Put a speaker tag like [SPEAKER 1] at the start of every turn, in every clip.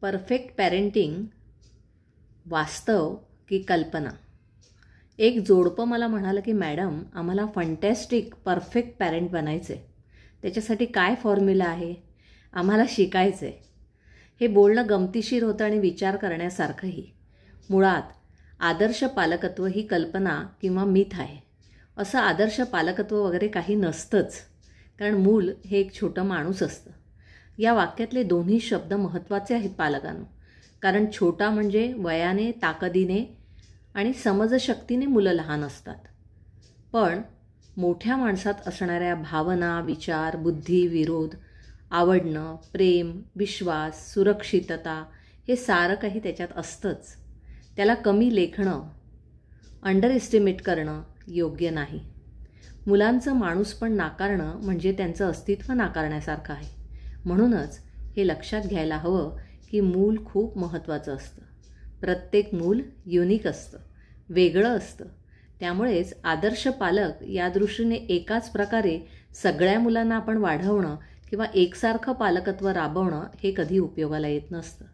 [SPEAKER 1] Perfect parenting वास्तव की कल्पना. एक जोडपं मला म्हणालं की मॅडम आम्हाला फंटॅस्टिक परफेक्ट पॅरेंट बनायचं आहे. त्याच्यासाठी काय फॉर्म्युला आहे, आम्हाला शिकायचं आहे. हे बोलणं गमतीशीर होतं आणि विचार करण्यासारखंही. मुळात आदर्श पालकत्व ही कल्पना किंवा मिथ आहे. असं आदर्श पालकत्व वगैरे काही नसतंच, कारण मूल हे एक छोटं माणूस असतं. या वाक्यातले दोन्ही शब्द महत्त्वाचे आहेत पालकांनो, कारण छोटा म्हणजे वयाने, ताकदीने आणि समजशक्तीने मुलं लहान असतात. पण मोठ्या माणसात असणाऱ्या भावना, विचार, बुद्धी, विरोध, आवडणं, प्रेम, विश्वास, सुरक्षितता हे सारं काही त्याच्यात असतंच. त्याला कमी लेखणं, अंडर एस्टिमेट करणं योग्य नाही. मुलांचं माणूसपण नाकारणं म्हणजे त्यांचं अस्तित्व नाकारण्यासारखं आहे. म्हणूनच हे लक्षात घ्यायला हवं की मूल खूप महत्त्वाचं असतं. प्रत्येक मूल युनिक असतं, वेगळं असतं. त्यामुळेच आदर्श पालक या दृष्टीने एकाच प्रकारे सगळ्या मुलांना आपण वाढवणं किंवा एकसारखं पालकत्व राबवणं हे कधी उपयोगाला येत नसतं.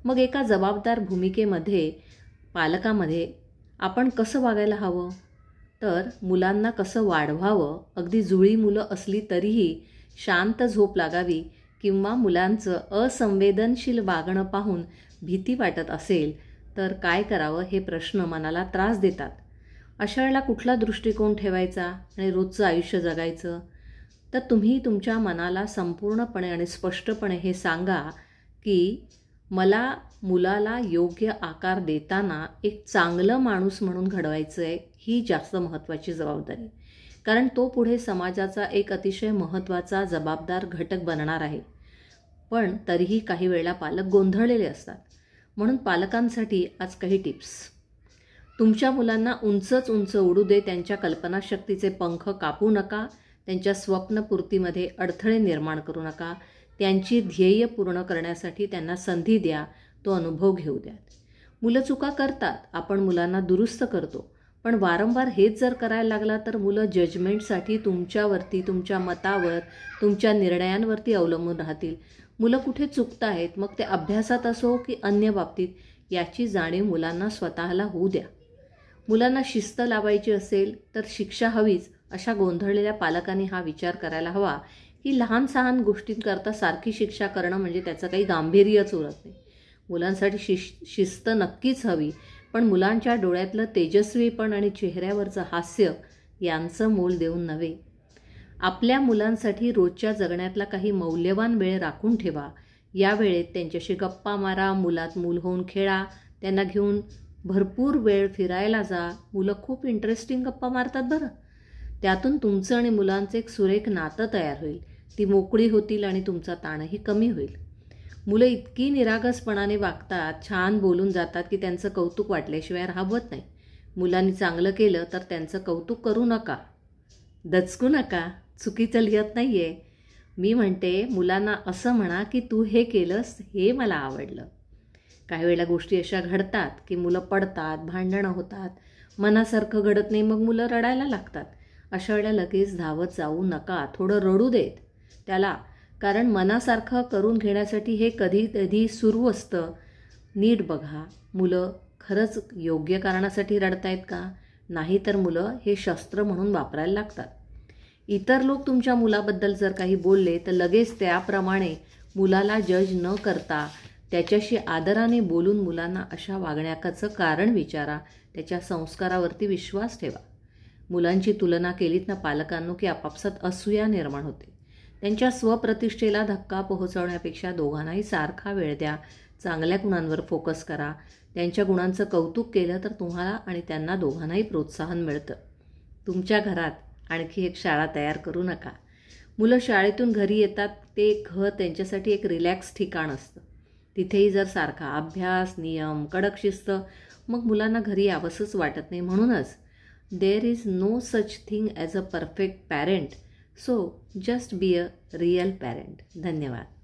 [SPEAKER 1] मग एका जबाबदार भूमिकेमध्ये पालकामध्ये आपण कसं वागायला हवं, तर मुलांना कसं वाढवावं, अगदी जुळी मुलं असली तरीही शांत झोप लागावी किंवा मुलांचं असंवेदनशील वागणं पाहून भीती वाटत असेल तर काय करावं हे प्रश्न मनाला त्रास देतात. अशा वेळेला कुठला दृष्टिकोन ठेवायचा आणि रोजचं आयुष्य जगायचं, तर तुम्ही तुमच्या मनाला संपूर्णपणे आणि स्पष्टपणे हे सांगा की मला मुलाला योग्य आकार देताना एक चांगलं माणूस म्हणून घडवायचं आहे. ही जास्त महत्त्वाची जबाबदारी, कारण तो पुढे समाजाचा एक अतिशय महत्त्वाचा जबाबदार घटक बनणार आहे. पण तरीही काही वेळेला पालक गोंधळलेले असतात. म्हणून पालकांसाठी आज काही टिप्स. तुमच्या मुलांना उंचच उंच उडू दे, त्यांच्या कल्पनाशक्तीचे पंख कापू नका, त्यांच्या स्वप्नपूर्तीमध्ये अडथळे निर्माण करू नका. त्यांची ध्येय पूर्ण करण्यासाठी त्यांना संधी द्या, तो अनुभव घेऊ द्या. मुलं चुका करतात, आपण मुलांना दुरुस्त करतो. पण वारंवार हेच जर करायला लागला तर मुलं जजमेंटसाठी तुमच्यावरती, तुमच्या मतावर, तुमच्या निर्णयांवरती अवलंबून राहतील. मुलं कुठे चुकत आहेत, मग ते अभ्यासात असो की अन्य बाबतीत, याची जाणीव मुलांना स्वतःला होऊ द्या. मुलांना शिस्त लावायची असेल तर शिक्षा हवीच. अशा गोंधळलेल्या पालकांनी हा विचार करायला हवा की लहान सहान गोष्टींकरता सारखी शिक्षा करणं म्हणजे त्याचं काही गांभीर्यच उरत नाही. मुलांसाठी शिस्त नक्कीच हवी, पण मुलांच्या डोळ्यातलं तेजस्वीपण आणि चेहऱ्यावरचं हास्य यांचं मोल देऊन नव्हे. आपल्या मुलांसाठी रोजच्या जगण्यातला काही मौल्यवान वेळ राखून ठेवा. या वेळेत त्यांच्याशी गप्पा मारा, मुलात मूल होऊन खेळा, त्यांना घेऊन भरपूर वेळ फिरायला जा. मुलं खूप इंटरेस्टिंग गप्पा मारतात बरं. त्यातून तुमचं आणि मुलांचं एक सुरेख नातं तयार होईल. ती मोकळी होतील आणि तुमचा ताणही कमी होईल. मुलं इतकी निरागसपणाने वागतात, छान बोलून जातात की त्यांचं कौतुक वाटल्याशिवाय राहवत नाही. मुलांनी चांगलं केलं तर त्यांचं कौतुक करू नका, दचकू नका. चुकीचं लिहित नाही आहे. मी म्हणते मुलांना असं म्हणा की तू हे केलंस हे मला आवडलं. काही वेळेला गोष्टी अशा घडतात की मुलं पडतात, भांडणं होतात, मनासारखं घडत नाही, मग मुलं रडायला लागतात. अशा वेळेला लगेच धावत जाऊ नका, थोडं रडू देत त्याला, कारण मनासारखं करून घेण्यासाठी हे कधी कधी सुरू असतं. नीट बघा, मुलं खरंच योग्य कारणासाठी रडतायत का, नाही तर मुलं हे शस्त्र म्हणून वापरायला लागतात. इतर लोक तुमच्या मुलाबद्दल जर काही बोलले तर लगेच त्याप्रमाणे मुलाला जज न करता त्याच्याशी आदराने बोलून मुलांना अशा वागण्याचं कारण विचारा. त्याच्या संस्कारावरती विश्वास ठेवा. मुलांची तुलना केलीत ना पालकांनो की आपापसात असूया निर्माण होते. त्यांच्या स्वप्रतिष्ठेला धक्का पोहोचवण्यापेक्षा दोघांनाही सारखा वेळ द्या. चांगल्या गुणांवर फोकस करा. त्यांच्या गुणांचं कौतुक केलं तर तुम्हाला आणि त्यांना दोघांनाही प्रोत्साहन मिळतं. तुमच्या घरात आणखी एक शाळा तयार करू नका. मुलं शाळेतून घरी येतात, ते घर त्यांच्यासाठी एक रिलॅक्स ठिकाण असतं. तिथेही जर सारखा अभ्यास, नियम, कडक शिस्त, मग मुलांना घरी यावंसंच वाटत नाही. म्हणूनच there is no such thing as a perfect parent, so just be a real parent. धन्यवाद.